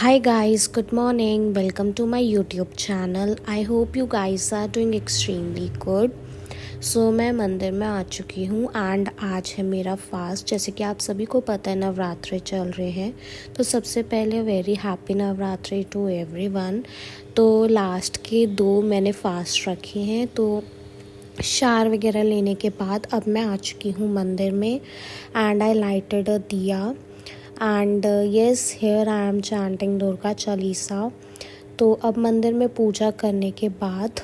Hi guys, good morning. Welcome to my YouTube channel. I hope you guys are doing extremely good. मैं मंदिर में आ चुकी हूँ and आज है मेरा फास्ट। जैसे कि आप सभी को पता है नवरात्रि चल रहे हैं, तो सबसे पहले very happy Navratri to everyone. तो लास्ट के 2 मैंने फास्ट रखे हैं, तो शार वगैरह लेने के बाद अब मैं आ चुकी हूँ मंदिर में एंड आई लाइटेड अ दिया and yes here I am chanting Durga Chalisa. तो अब मंदिर में पूजा करने के बाद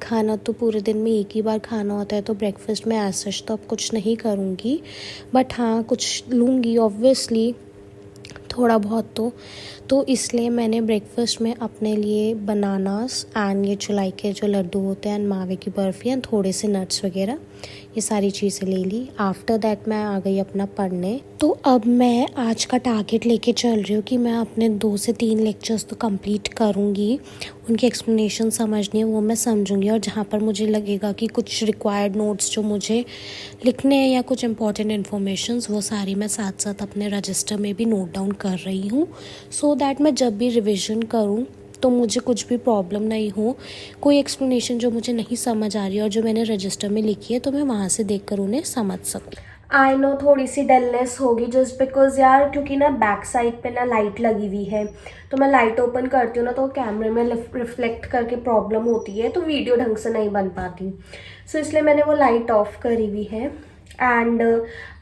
खाना तो पूरे दिन में एक ही बार खाना होता है, तो ब्रेकफास्ट में ऐसा तो अब कुछ नहीं करूँगी, बट हाँ कुछ लूँगी ऑब्वियसली, थोड़ा बहुत तो इसलिए मैंने ब्रेकफास्ट में अपने लिए बनानास एंड ये चुलाई के जो लड्डू होते हैं एंड मावे की बर्फ़ी एंड थोड़े से नट्स वगैरह ये सारी चीज़ें ले ली। आफ्टर दैट मैं आ गई अपना पढ़ने। तो अब मैं आज का टारगेट लेके चल रही हूँ कि मैं अपने 2 से 3 लेक्चर्स तो कंप्लीट करूँगी। उनकी एक्सप्लेनेशन समझनी है वो मैं समझूँगी, और जहाँ पर मुझे लगेगा कि कुछ रिक्वायर्ड नोट्स जो मुझे लिखने हैं या कुछ इंपॉर्टेंट इन्फॉर्मेशंस वो सारी मैं साथ साथ अपने रजिस्टर में भी नोट डाउन कर रही हूँ, सो दैट मैं जब भी रिविज़न करूँ तो मुझे कुछ भी प्रॉब्लम नहीं हो। कोई एक्सप्लेनेशन जो मुझे नहीं समझ आ रही है और जो मैंने रजिस्टर में लिखी है तो मैं वहाँ से देखकर उन्हें समझ सकूँ। आई नो थोड़ी सी डलनेस होगी जस्ट बिकॉज यार, क्योंकि ना बैक साइड पे ना लाइट लगी हुई है, तो मैं लाइट ओपन करती हूँ ना तो कैमरे में रिफ्लेक्ट करके प्रॉब्लम होती है, तो वीडियो ढंग से नहीं बन पाती। सो इसलिए मैंने वो लाइट ऑफ करी हुई है एंड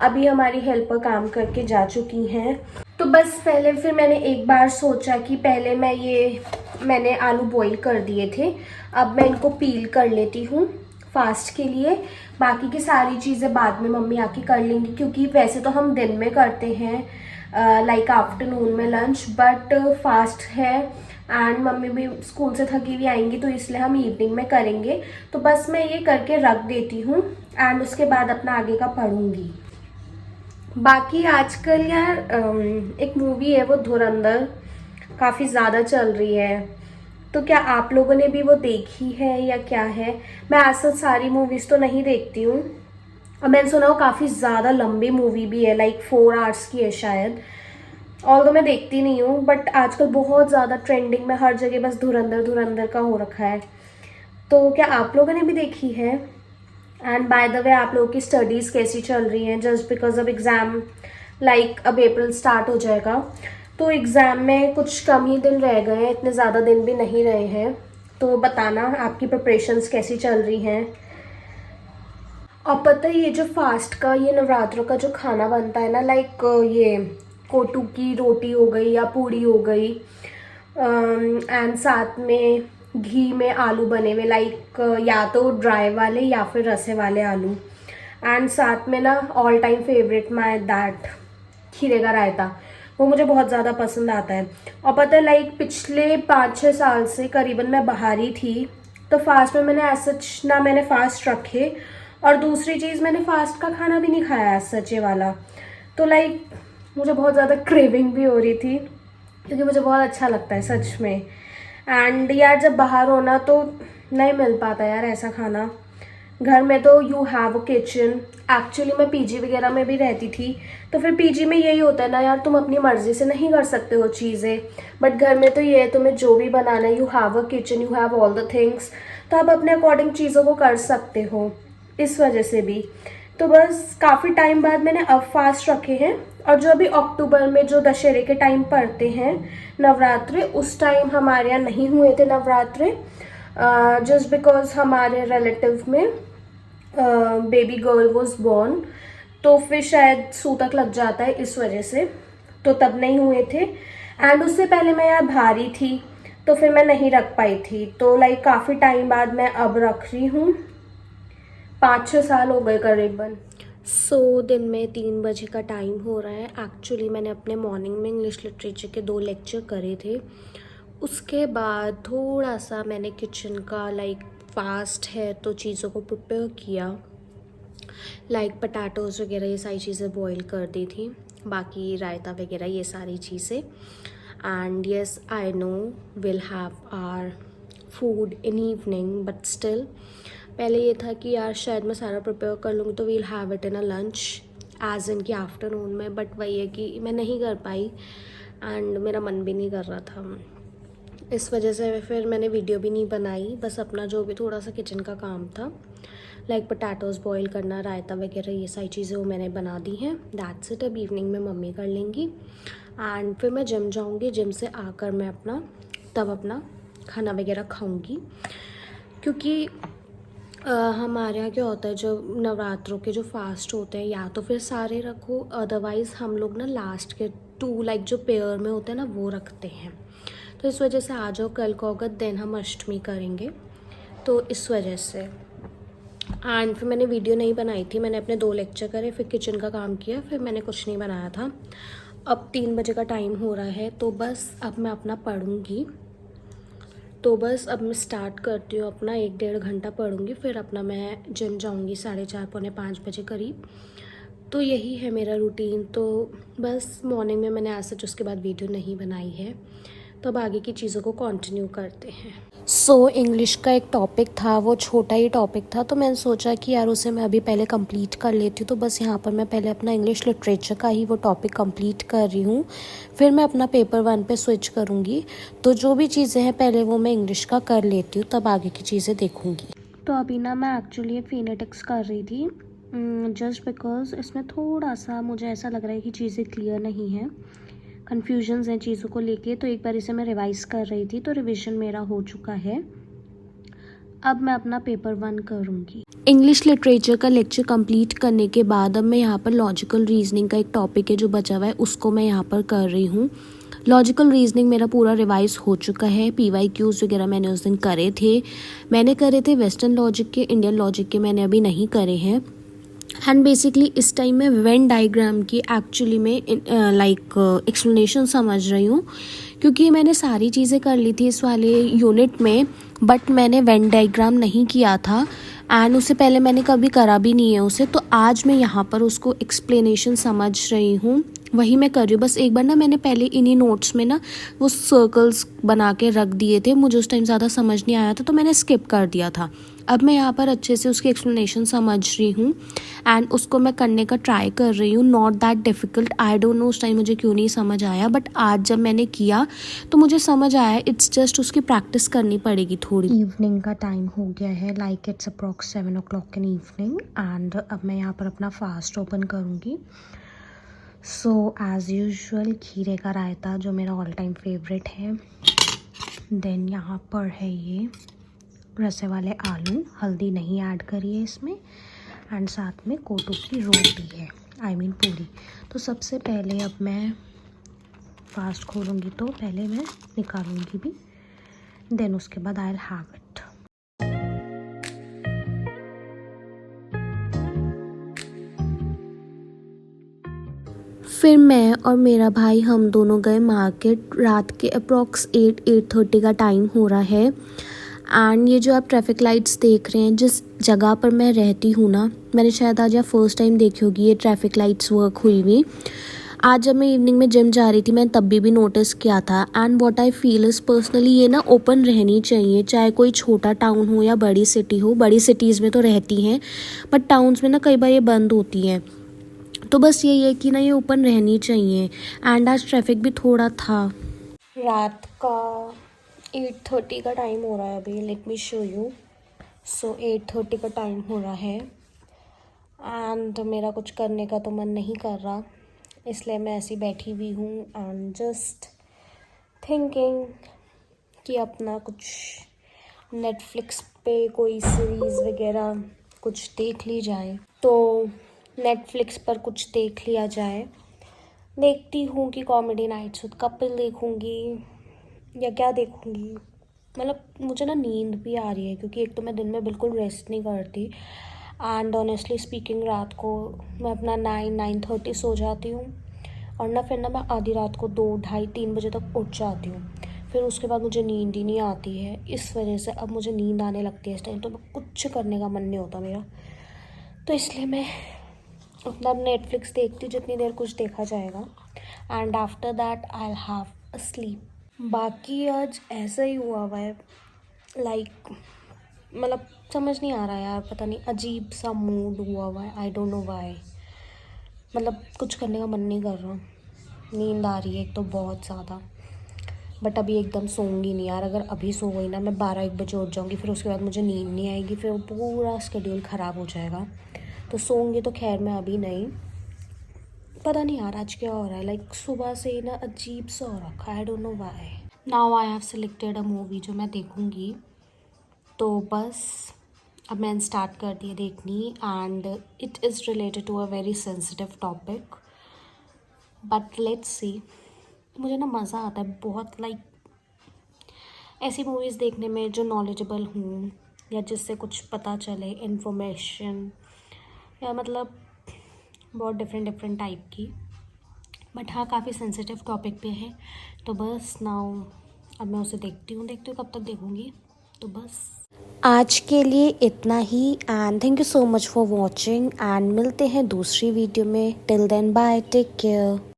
अभी हमारी हेल्पर काम करके जा चुकी हैं। तो बस पहले फिर मैंने एक बार सोचा कि पहले मैंने आलू बॉईल कर दिए थे, अब मैं इनको पील कर लेती हूँ फास्ट के लिए। बाकी की सारी चीज़ें बाद में मम्मी आके कर लेंगी, क्योंकि वैसे तो हम दिन में करते हैं लाइक आफ्टरनून में लंच, बट फास्ट है एंड मम्मी भी स्कूल से थकी हुई आएंगी, तो इसलिए हम इवनिंग में करेंगे। तो बस मैं ये करके रख देती हूँ एंड उसके बाद अपना आगे का पढ़ूंगी। बाकी आजकल यार एक मूवी है वो धुरंधर, काफ़ी ज़्यादा चल रही है, तो क्या आप लोगों ने भी वो देखी है या क्या है? मैं ऐसा सारी मूवीज़ तो नहीं देखती हूँ, और मैंने सुना वो काफ़ी ज़्यादा लंबी मूवी भी है, लाइक 4 आवर्स की है शायद। ऑल्दो मैं देखती नहीं हूँ, बट आजकल बहुत ज़्यादा ट्रेंडिंग में हर जगह बस धुरंधर धुरंधर का हो रखा है। तो क्या आप लोगों ने भी देखी है? एंड बाय द वे आप लोगों की स्टडीज़ कैसी चल रही हैं? जस्ट बिकॉज अब एग्ज़ाम लाइक अब अप्रैल स्टार्ट हो जाएगा, तो एग्ज़ाम में कुछ कम ही दिन रह गए हैं, इतने ज़्यादा दिन भी नहीं रहे हैं। तो बताना आपकी प्रिपरेशंस कैसी चल रही हैं। और पता है ये जो फास्ट का ये नवरात्रों का जो खाना बनता है ना, लाइक ये कोटू की रोटी हो गई या पूड़ी हो गई एंड साथ में घी में आलू बने हुए, लाइक या तो ड्राई वाले या फिर रसे वाले आलू, एंड साथ में ना all time favourite my that खीरे का रायता, वो मुझे बहुत ज़्यादा पसंद आता है। और पता है लाइक पिछले 5-6 साल से करीबन मैं बाहर ही थी, तो फास्ट में मैंने ऐसा ना मैंने फास्ट रखे, और दूसरी चीज़ मैंने फास्ट का खाना भी नहीं खाया सच्चे वाला। तो लाइक मुझे बहुत ज़्यादा क्रेविंग भी हो रही थी, क्योंकि मुझे बहुत अच्छा लगता है सच में। एंड यार जब बाहर होना तो नहीं मिल पाता यार ऐसा खाना। घर में तो you have a kitchen. Actually मैं पीजी वगैरह में भी रहती थी, तो फिर पीजी में यही होता है ना यार, तुम अपनी मर्जी से नहीं कर सकते हो चीज़ें, बट घर में तो ये है तुम्हें जो भी बनाना है, you have a kitchen, you have all the things, तो आप अपने अकॉर्डिंग चीज़ों को कर सकते हो, इस वजह से भी। तो बस काफ़ी टाइम बाद मैंने अब फास्ट रखे हैं, और जो अभी अक्टूबर में जो दशहरे के टाइम पड़ते हैं नवरात्रे, उस टाइम हमारे यहाँ नहीं हुए थे नवरात्रे, जस्ट बिकॉज हमारे रिलेटिव में बेबी गर्ल वॉज बॉर्न, तो फिर शायद सूतक लग जाता है इस वजह से, तो तब नहीं हुए थे। एंड उससे पहले मैं यार भारी थी, तो फिर मैं नहीं रख पाई थी, तो लाइक काफ़ी टाइम बाद मैं अब रख रही हूँ, 5-6 साल हो गए करीबन। दिन में 3 बजे का टाइम हो रहा है। एक्चुअली मैंने अपने मॉर्निंग में इंग्लिश लिटरेचर के 2 लेक्चर करे थे, उसके बाद थोड़ा सा मैंने किचन का लाइक फास्ट है तो चीज़ों को प्रिपेयर किया, लाइक पटाटोज़ वगैरह ये सारी चीज़ें बॉईल कर दी थी, बाकी रायता वगैरह ये सारी चीज़ें। And yes I know will have our food in evening, but still पहले ये था कि यार शायद मैं सारा प्रिपेयर कर लूँगी तो we'll have it in a lunch as in की आफ्टरनून में, बट वही है कि मैं नहीं कर पाई एंड मेरा मन भी नहीं कर रहा था, इस वजह से फिर मैंने वीडियो भी नहीं बनाई। बस अपना जो भी थोड़ा सा किचन का काम था, लाइक पोटैटोज़ बॉईल करना, रायता वगैरह, ये सारी चीज़ें वो मैंने बना दी हैं। That's it. अब इवनिंग में मम्मी कर लेंगी एंड फिर मैं जिम जाऊँगी। जिम से आकर मैं अपना खाना वगैरह खाऊँगी, क्योंकि हमारे यहाँ क्या होता है, जो नवरात्रों के जो फास्ट होते हैं, या तो फिर सारे रखो, अदरवाइज़ हम लोग ना लास्ट के 2 लाइक जो पेयर में होते हैं ना, वो रखते हैं। तो इस वजह से आ जाओ, कल को अगर देन हम अष्टमी करेंगे, तो इस वजह से। एंड फिर मैंने वीडियो नहीं बनाई थी, मैंने अपने 2 लेक्चर करे, फिर किचन का काम किया, फिर मैंने कुछ नहीं बनाया था। अब 3 बजे का टाइम हो रहा है, तो बस अब मैं अपना पढ़ूँगी। तो बस अब मैं स्टार्ट करती हूँ अपना, 1-1.5 घंटा पढ़ूँगी, फिर अपना मैं जिम जाऊँगी 4:30 पौने 5 बजे करीब। तो यही है मेरा रूटीन। तो बस मॉर्निंग में मैंने आज सच उसके बाद वीडियो नहीं बनाई है, तो अब आगे की चीज़ों को कंटिन्यू करते हैं। इंग्लिश का एक टॉपिक था, वो छोटा ही टॉपिक था, तो मैंने सोचा कि यार उसे मैं अभी पहले कंप्लीट कर लेती हूँ। तो बस यहाँ पर मैं पहले अपना इंग्लिश लिटरेचर का ही वो टॉपिक कंप्लीट कर रही हूँ, फिर मैं अपना पेपर 1 पे स्विच करूँगी। तो जो भी चीज़ें हैं पहले वो मैं इंग्लिश का कर लेती हूँ, तब आगे की चीज़ें देखूँगी। तो अभी ना मैं एक्चुअली फ़ोनेटिक्स कर रही थी, जस्ट बिकॉज़ इसमें थोड़ा सा मुझे ऐसा लग रहा है कि चीज़ें क्लियर नहीं हैं, कन्फ्यूजन्स हैं चीज़ों को लेके। तो एक बार इसे मैं रिवाइज़ कर रही थी, तो रिवीजन मेरा हो चुका है। अब मैं अपना पेपर 1 करूँगी। इंग्लिश लिटरेचर का लेक्चर कंप्लीट करने के बाद अब मैं यहाँ पर लॉजिकल रीजनिंग का एक टॉपिक है जो बचा हुआ है, उसको मैं यहाँ पर कर रही हूँ। लॉजिकल रीजनिंग मेरा पूरा रिवाइज हो चुका है। PYQs वगैरह मैंने उस दिन करे थे वेस्टर्न लॉजिक के, इंडियन लॉजिक के मैंने अभी नहीं करे हैं। एंड बेसिकली इस टाइम मैं वेन डायग्राम की एक्चुअली में एक्सप्लेनेशन समझ रही हूँ, क्योंकि मैंने सारी चीज़ें कर ली थी इस वाले यूनिट में, बट मैंने वेन डायग्राम नहीं किया था एंड उससे पहले मैंने कभी करा भी नहीं है उसे। तो आज मैं यहाँ पर उसको एक्सप्लेनेशन समझ रही हूँ, वही मैं कर रही हूँ। बस एक बार ना मैंने पहले इन्हीं नोट्स में ना वो सर्कल्स बना के रख दिए थे, मुझे उस टाइम ज़्यादा समझ नहीं आया था, तो मैंने स्किप कर दिया था। अब मैं यहाँ पर अच्छे से उसकी एक्सप्लेनेशन समझ रही हूँ एंड उसको मैं करने का ट्राई कर रही हूँ। Not that difficult, I don't know उस टाइम मुझे क्यों नहीं समझ आया, बट आज जब मैंने किया तो मुझे समझ आया। इट्स जस्ट उसकी प्रैक्टिस करनी पड़ेगी थोड़ी। इवनिंग का टाइम हो गया है, like it's approx 7 o'clock in evening and अब मैं यहाँ पर अपना फास्ट ओपन करूँगी। सो एज़ यूजुअल खीरे का रायता जो मेरा ऑल टाइम फेवरेट है। देन यहाँ पर है ये रसे वाले आलू, हल्दी नहीं ऐड करी है इसमें, एंड साथ में कोटू की रोटी है, आई मीन पूरी। तो सबसे पहले अब मैं फास्ट खोलूँगी, तो पहले मैं निकालूँगी भी, देन उसके बाद आई विल हैव इट। फिर मैं और मेरा भाई हम दोनों गए मार्केट। रात के अप्रॉक्स 8-8:30 का टाइम हो रहा है एंड ये जो आप ट्रैफिक लाइट्स देख रहे हैं, जिस जगह पर मैं रहती हूँ ना, मैंने शायद आज आप फर्स्ट टाइम देखी होगी ये ट्रैफिक लाइट्स वर्क हुई हुई। आज जब मैं इवनिंग में जिम जा रही थी, मैंने तब भी नोटिस किया था। And what I feel is personally ये ना ओपन रहनी चाहिए, चाहे कोई छोटा टाउन हो या बड़ी सिटी हो। बड़ी सिटीज़ में तो रहती हैं, बट टाउन्स में ना कई बार ये बंद होती हैं। तो बस यही है कि ना ये ओपन रहनी चाहिए। एंड आज ट्रैफिक भी थोड़ा था। रात का 8:30 का टाइम हो रहा है अभी, लेट मी शो यू। 8:30 का टाइम हो रहा है एंड मेरा कुछ करने का तो मन नहीं कर रहा, इसलिए मैं ऐसी बैठी हुई हूँ एंड जस्ट थिंकिंग कि अपना कुछ नेटफ्लिक्स पे कोई सीरीज़ वगैरह कुछ देख ली जाए। तो नेटफ्लिक्स पर कुछ देख लिया जाए। देखती हूँ कि कॉमेडी नाइट्स विद कपिल देखूँगी या क्या देखूँगी। मतलब मुझे ना नींद भी आ रही है, क्योंकि एक तो मैं दिन में बिल्कुल रेस्ट नहीं करती एंड ऑनेस्टली स्पीकिंग रात को मैं अपना 9-9:30 सो जाती हूँ और ना फिर ना मैं आधी रात को 2-2:30-3 बजे तक उठ जाती हूँ। फिर उसके बाद मुझे नींद ही नहीं आती है। इस वजह से अब मुझे नींद आने लगती है इस टाइम, तो कुछ करने का मन नहीं होता मेरा। तो इसलिए मैं अपना नेटफ्लिक्स देखती हूँ जितनी देर कुछ देखा जाएगा and after that I will have a slip. बाकी आज ऐसा ही हुआ है, लाइक मतलब समझ नहीं आ रहा यार, पता नहीं अजीब सा मूड हुआ है, आई डोंट नो व्हाई। मतलब कुछ करने का मन नहीं कर रहा, नींद आ रही है एक तो बहुत ज़्यादा, बट अभी एकदम सोऊंगी नहीं यार। अगर अभी सो गई ना मैं 12-1 बजे उठ जाऊंगी, फिर उसके बाद मुझे नींद नहीं आएगी, फिर वो पूरा शेड्यूल ख़राब हो जाएगा। तो सोऊंगी तो खैर मैं अभी नहीं। पता नहीं यार आज क्या हो रहा है, लाइक सुबह से ही ना अजीब सा हो रखा है, I don't know why. Now I have selected a movie जो मैं देखूंगी, तो बस अब मैंने स्टार्ट कर दी है देखनी, and it is related to a very sensitive topic, but let's see. मुझे ना मज़ा आता है बहुत, लाइक ऐसी मूवीज़ देखने में जो नॉलेजेबल हूँ या जिससे कुछ पता चले इन्फॉर्मेशन, या मतलब बहुत डिफरेंट डिफरेंट टाइप की। बट हाँ काफ़ी सेंसिटिव टॉपिक पे है, तो बस नाउ अब मैं उसे देखती हूँ कब तक देखूँगी, तो बस आज के लिए इतना ही। And thank you so much for watching, and मिलते हैं दूसरी वीडियो में। Till then bye, take care.